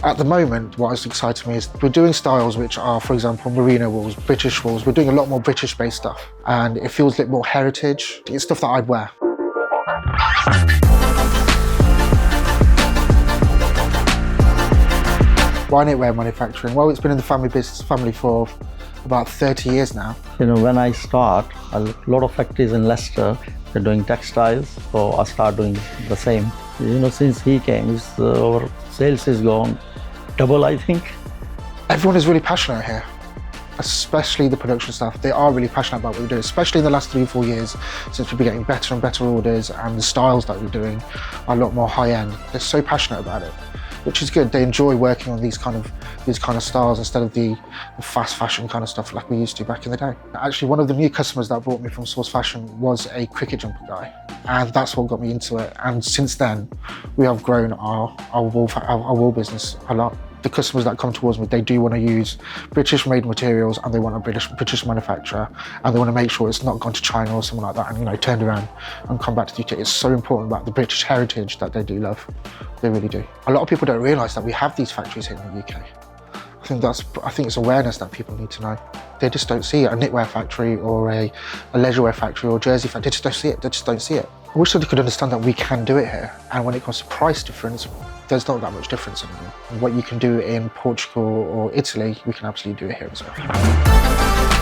At the moment, what is exciting me is we're doing styles which are, for example, merino wools, British wools. We're doing a lot more British-based stuff, and it feels a bit more heritage. It's stuff that I'd wear. Why knitwear manufacturing? Well, it's been in the family for about 30 years now. You know, when I start, a lot of factories in Leicester, they're doing textiles, so I start doing the same. You know, since he came, our sales has gone double, I think. Everyone is really passionate here, especially the production staff. They are really passionate about what we do, especially in the last 3 or 4 years, since we've been getting better and better orders, and the styles that we're doing are a lot more high-end. They're so passionate about it, which is good. They enjoy working on these kind of styles instead of the fast fashion kind of stuff like we used to back in the day. Actually, one of the new customers that bought me from Source Fashion was a cricket jumper guy, and that's what got me into it. And since then, we have grown our wool business a lot. The customers that come towards me, they do want to use British-made materials, and they want a British manufacturer, and they want to make sure it's not gone to China or something like that, and, you know, turned around and come back to the UK. It's so important about the British heritage that they do love. They really do. A lot of people don't realise that we have these factories here in the UK. I think it's awareness that people need to know. They just don't see it. A knitwear factory or a leisurewear factory or a jersey factory, they just don't see it. They just don't see it. I wish that they could understand that we can do it here. And when it comes to price difference, there's not that much difference anymore. What you can do in Portugal or Italy, we can absolutely do it here as well.